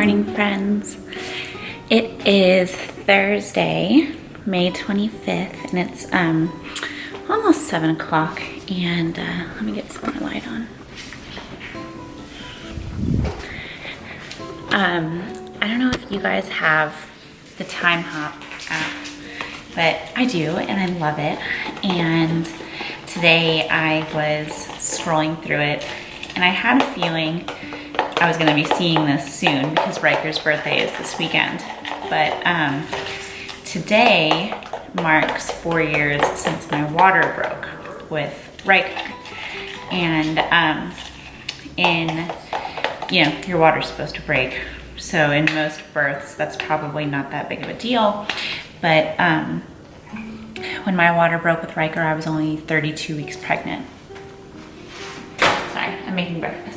morning, friends. It is Thursday, May 25th, and it's almost 7 o'clock. And let me get some more light on. I don't know if you guys have the Time Hop app, but I do, and I love it. And today I was scrolling through it, and I had a feeling I was gonna be seeing this soon because Riker's birthday is this weekend. But today marks 4 years since my water broke with Riker. And your water's supposed to break. So in most births, that's probably not that big of a deal. But when my water broke with Riker, I was only 32 weeks pregnant. Sorry, I'm making breakfast.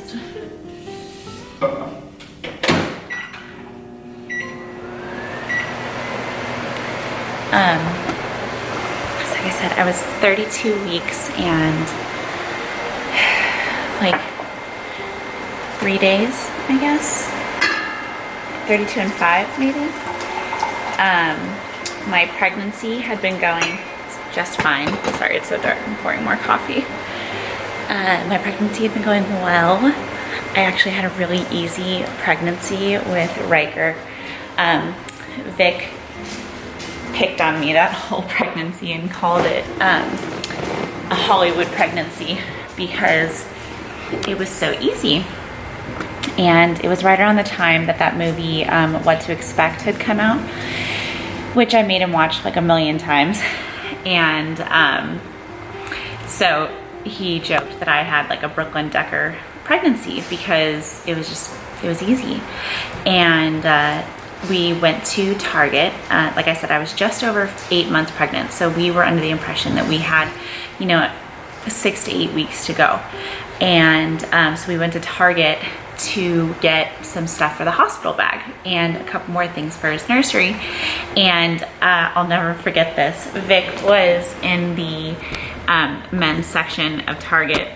So like I said, I was 32 weeks and like 3 days, I guess. 32 and 5 maybe. My pregnancy had been going just fine. Sorry, it's so dark, I'm pouring more coffee. My pregnancy had been going well. I actually had a really easy pregnancy with Riker. Vic picked on me that whole pregnancy and called it a Hollywood pregnancy because it was so easy. And it was right around the time that movie, What to Expect, had come out, which I made him watch like a million times. And so he joked that I had like a Brooklyn Decker pregnancy because it was easy. And we went to Target. Like I said, I was just over 8 months pregnant. So we were under the impression that we had, 6 to 8 weeks to go. And so we went to Target to get some stuff for the hospital bag and a couple more things for his nursery. And I'll never forget this. Vic was in the men's section of Target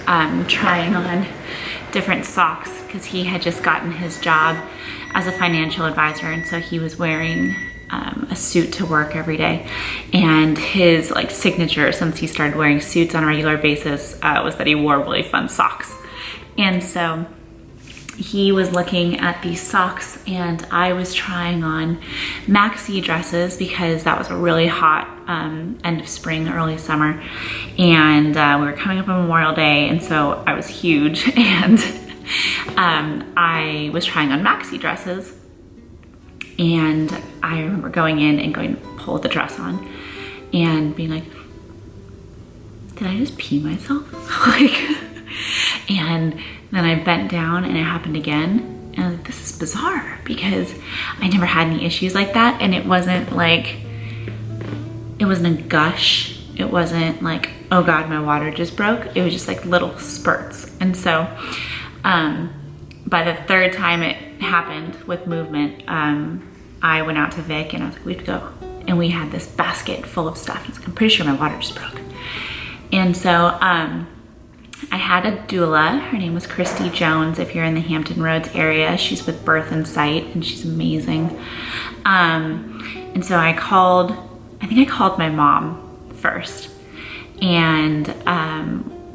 trying on different socks because he had just gotten his job as a financial advisor, and so he was wearing a suit to work every day. And his signature, since he started wearing suits on a regular basis, was that he wore really fun socks. And so he was looking at these socks, and I was trying on maxi dresses because that was a really hot end of spring, early summer. And we were coming up on Memorial Day, and so I was huge. And I was trying on maxi dresses. And I remember going in and going to pull the dress on and being like, did I just pee myself? And then I bent down and it happened again. And I was like, this is bizarre because I never had any issues like that. And it wasn't a gush. It wasn't like, oh God, my water just broke. It was just like little spurts. And so by the third time it happened with movement, I went out to Vic and I was like, we have to go. And we had this basket full of stuff. Like, I'm pretty sure my water just broke. And so I had a doula. Her name was Christy Jones. If you're in the Hampton Roads area, she's with Birth in Sight and she's amazing. And so I think I called my mom first. And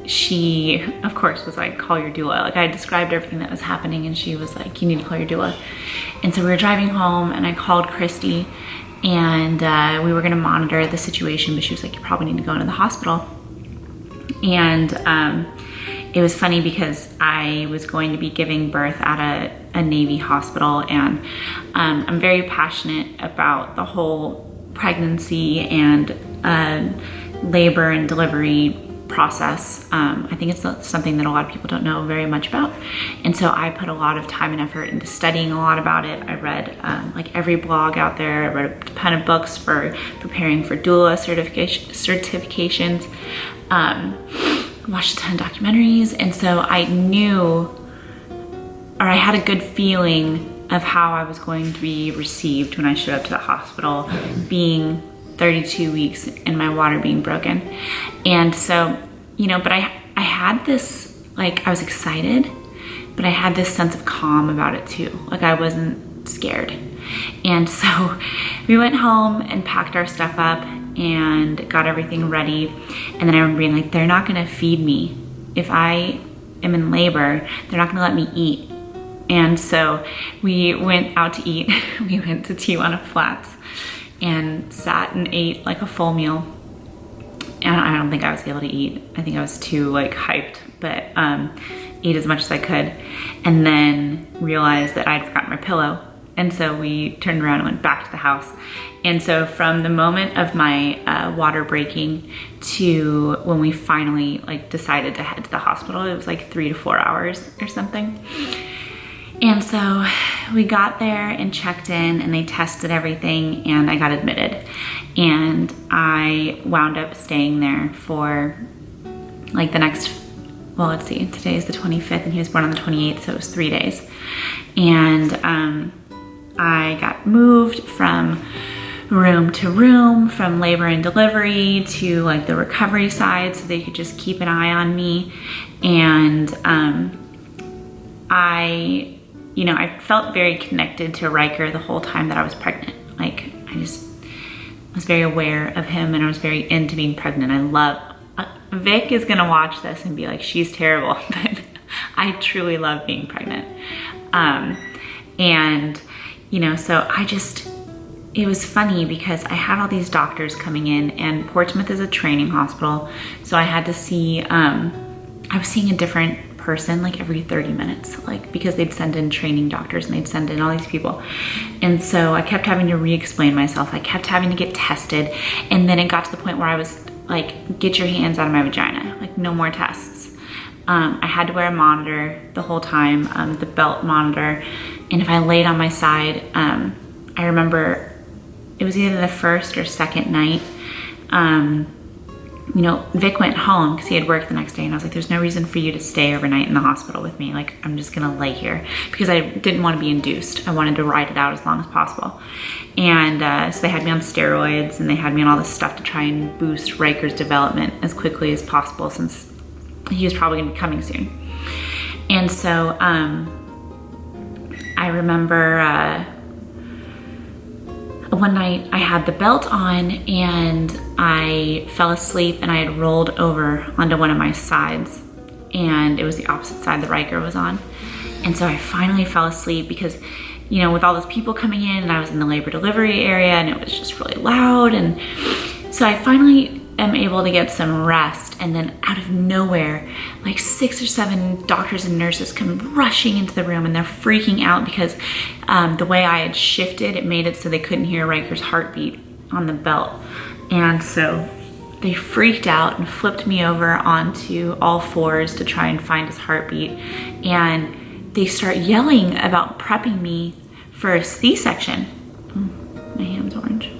she, of course, was like, call your doula. I described everything that was happening and she was like, you need to call your doula. And so we were driving home and I called Christy and we were gonna monitor the situation, but she was like, you probably need to go into the hospital. And it was funny because I was going to be giving birth at a Navy hospital, and I'm very passionate about the whole pregnancy and labor and delivery process. I think it's something that a lot of people don't know very much about. And so I put a lot of time and effort into studying a lot about it. I read every blog out there. I read a ton of books for preparing for doula certifications. Watched a ton of documentaries. And so I knew, or I had a good feeling of how I was going to be received when I showed up to the hospital, being 32 weeks and my water being broken. And so, but I had this, I was excited, but I had this sense of calm about it too. Like I wasn't scared. And so we went home and packed our stuff up and got everything ready. And then I remember being like, they're not gonna feed me. If I am in labor, they're not gonna let me eat. And so we went out to eat. We went to Tijuana Flats and sat and ate like a full meal. And I don't think I was able to eat. I think I was too like hyped, but ate as much as I could. And then realized that I'd forgotten my pillow. And so we turned around and went back to the house. And so from the moment of my water breaking to when we finally like decided to head to the hospital, it was like 3 to 4 hours or something. And so we got there and checked in and they tested everything and I got admitted. And I wound up staying there for like the next, well, let's see, today is the 25th and he was born on the 28th, so it was 3 days. And I got moved from room to room, from labor and delivery to like the recovery side so they could just keep an eye on me. And I felt very connected to Riker the whole time that I was pregnant. Like I just was very aware of him and I was very into being pregnant. I love, Vic is gonna watch this and be like, she's terrible, but I truly love being pregnant. So it was funny because I had all these doctors coming in and Portsmouth is a training hospital. So I had to see, I was seeing a different person like every 30 minutes, like because they'd send in training doctors and they'd send in all these people. And so I kept having to re-explain myself. I kept having to get tested. And then it got to the point where I was like, get your hands out of my vagina, like no more tests. I had to wear a monitor the whole time, the belt monitor. And if I laid on my side, I remember it was either the first or second night, Vic went home because he had work the next day and I was like, there's no reason for you to stay overnight in the hospital with me. Like, I'm just gonna lay here because I didn't want to be induced. I wanted to ride it out as long as possible. And so they had me on steroids and they had me on all this stuff to try and boost Riker's development as quickly as possible since he was probably gonna be coming soon. And so I remember one night I had the belt on and I fell asleep and I had rolled over onto one of my sides and it was the opposite side that Riker was on. And so I finally fell asleep because, with all those people coming in and I was in the labor delivery area and it was just really loud. And so I finally am able to get some rest. And then out of nowhere, like 6 or 7 doctors and nurses come rushing into the room and they're freaking out because the way I had shifted, it made it so they couldn't hear Riker's heartbeat on the belt. And so they freaked out and flipped me over onto all fours to try and find his heartbeat. And they start yelling about prepping me for a C-section. My hand's orange.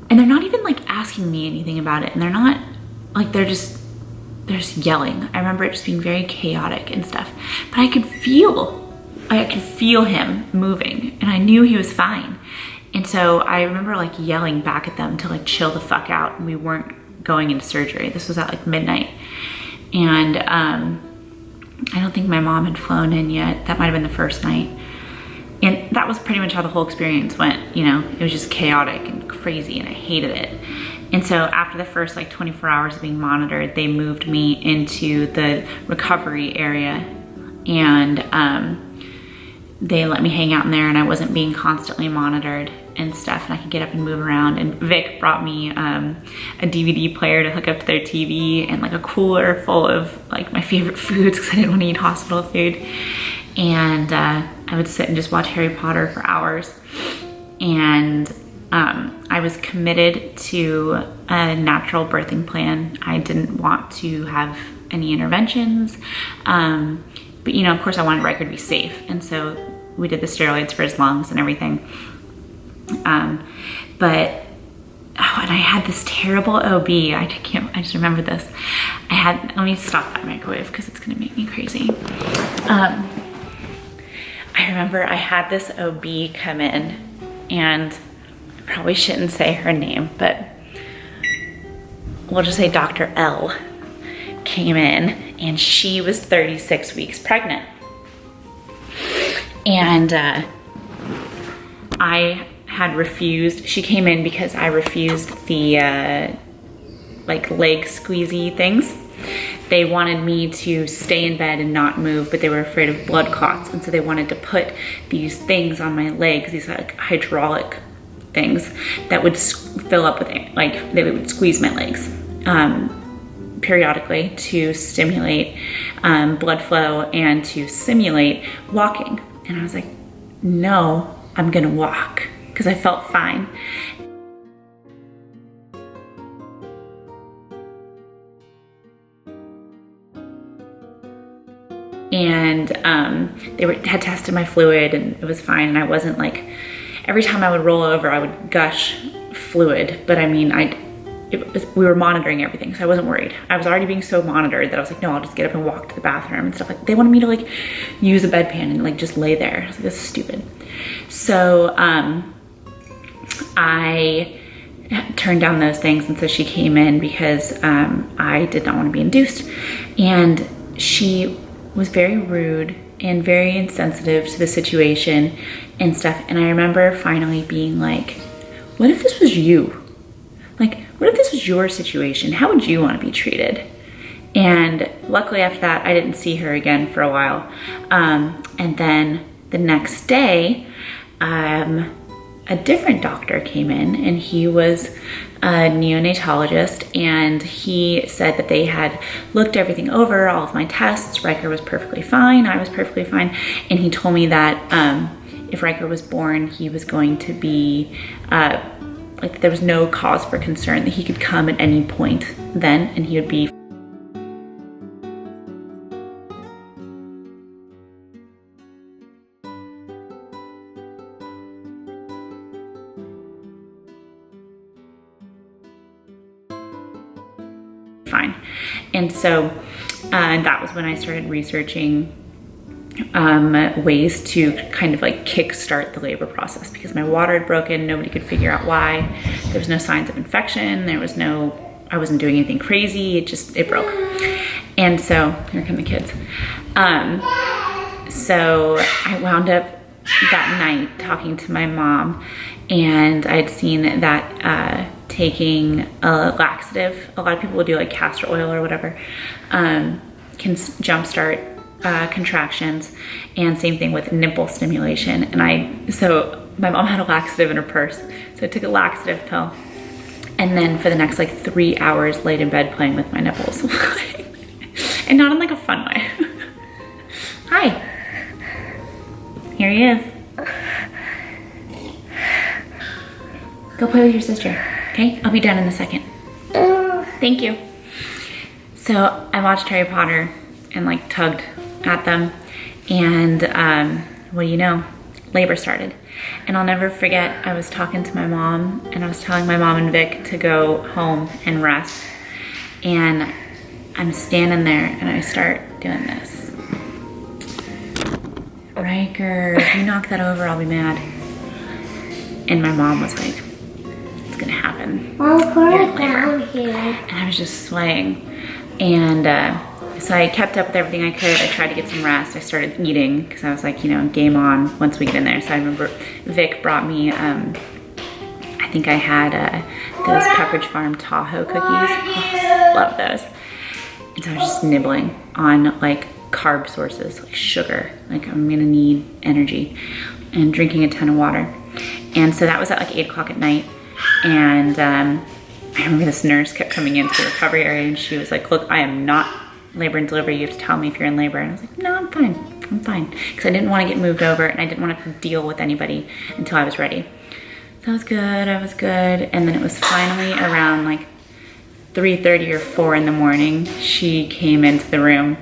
And they're not even like asking me anything about it. And they're not like, they're just yelling. I remember it just being very chaotic and stuff, but I could feel him moving and I knew he was fine. And so I remember like yelling back at them to like chill the fuck out. And we weren't going into surgery. This was at like midnight. And I don't think my mom had flown in yet. That might've been the first night. And that was pretty much how the whole experience went. It was just chaotic and crazy and I hated it. And so after the first like 24 hours of being monitored, they moved me into the recovery area and they let me hang out in there and I wasn't being constantly monitored and stuff and I could get up and move around. And Vic brought me a DVD player to hook up to their TV and like a cooler full of like my favorite foods because I didn't want to eat hospital food. And I would sit and just watch Harry Potter for hours. And I was committed to a natural birthing plan. I didn't want to have any interventions. But of course I wanted Riker to be safe. And so we did the steroids for his lungs and everything. And I had this terrible OB. I just remember this. Let me stop that microwave because it's gonna make me crazy. I remember I had this OB come in and I probably shouldn't say her name, but we'll just say Dr. L came in and she was 36 weeks pregnant. And I had refused, she came in because I refused the like leg squeezy things. They wanted me to stay in bed and not move, but they were afraid of blood clots. And so they wanted to put these things on my legs, these like hydraulic things that would fill up with, like, they would squeeze my legs periodically to stimulate blood flow and to simulate walking. And I was like, no, I'm gonna walk, because I felt fine. And they had tested my fluid and it was fine, and I wasn't like, every time I would roll over I would gush fluid, but I mean, we were monitoring everything, so I wasn't worried. I was already being so monitored that I was like, no, I'll just get up and walk to the bathroom and stuff. Like, they wanted me to like use a bedpan and like just lay there. I was like, this is stupid. So I turned down those things, and so she came in because I did not want to be induced, and she was very rude and very insensitive to the situation and stuff. And I remember finally being like, what if this was you? Like, what if this was your situation? How would you want to be treated? And luckily after that, I didn't see her again for a while. And then the next day, a different doctor came in, and he was a neonatologist, and he said that they had looked everything over, all of my tests. Riker was perfectly fine, I was perfectly fine, and he told me that if Riker was born, he was going to be, like, there was no cause for concern, that he could come at any point then, and he would be fine. And so that was when I started researching ways to kind of like kickstart the labor process, because my water had broken. Nobody could figure out why. There was no signs of infection. There was no, I wasn't doing anything crazy. It broke. And so here come the kids. So I wound up that night talking to my mom, and I'd seen that taking a laxative, a lot of people will do like castor oil or whatever, can jumpstart contractions, and same thing with nipple stimulation. And so my mom had a laxative in her purse, so I took a laxative pill, and then for the next like 3 hours laid in bed playing with my nipples. And not in like a fun way. Hi. Here he is. Go play with your sister, okay? I'll be done in a second. Thank you. So I watched Harry Potter and like tugged at them, and what do you know, labor started. And I'll never forget, I was talking to my mom, and I was telling my mom and Vic to go home and rest, and I'm standing there and I start doing this. Riker, if you knock that over, I'll be mad. And my mom was like, it's gonna happen. You're in labor. And I was just swaying. And so I kept up with everything I could. I tried to get some rest. I started eating because I was like, you know, game on once we get in there. So I remember Vic brought me, I think I had those Pepperidge Farm Tahoe cookies. Oh, love those. And so I was just nibbling on like carb sources, like sugar. Like, I'm gonna need energy, and drinking a ton of water. And so that was at like 8 o'clock at night. And I remember this nurse kept coming into the recovery area, and she was like, look, I am not labor and delivery. You have to tell me if you're in labor. And I was like, no, I'm fine. I'm fine. Because I didn't want to get moved over, and I didn't want to deal with anybody until I was ready. So I was good. I was good. And then it was finally around like 3:30 or 4 in the morning, she came into the room,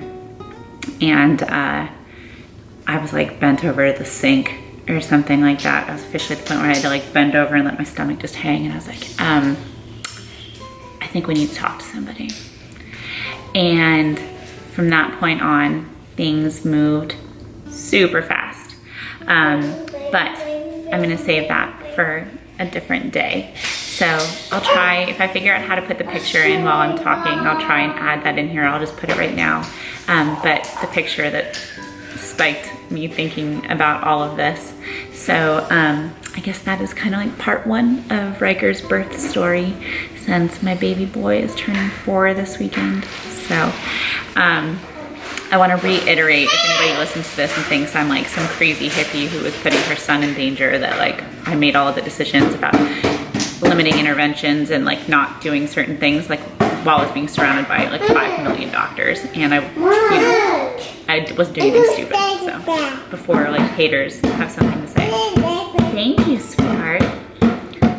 and I was like bent over the sink or something like that. I was officially at the point where I had to like bend over and let my stomach just hang. And I was like, I think we need to talk to somebody. And from that point on, things moved super fast. But I'm gonna save that for a different day. So I'll try, if I figure out how to put the picture in while I'm talking, I'll try and add that in here. I'll just put it right now. But the picture that spiked me thinking about all of this. So I guess that is kind of like part 1 of Riker's birth story, since my baby boy is turning 4 this weekend. So I want to reiterate, if anybody listens to this and thinks I'm like some crazy hippie who was putting her son in danger, that like I made all of the decisions about limiting interventions and like not doing certain things, like while I was being surrounded by like 5 million doctors, and I wasn't doing anything stupid. So before like haters have something to say. Thank you, sweetheart.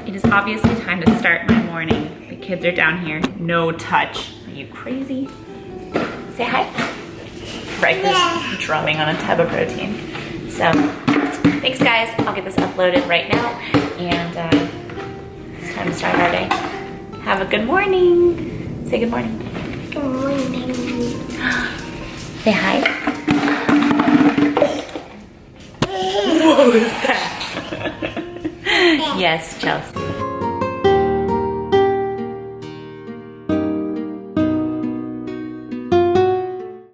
It is obviously time to start my morning. The kids are down here. No touch. Are you crazy? Say hi. Riker's drumming on a tub of protein. So thanks guys. I'll get this uploaded right now, and it's time to start our day. Have a good morning. Say good morning. Good morning. Say hi. What was that? Yes, Chelsea.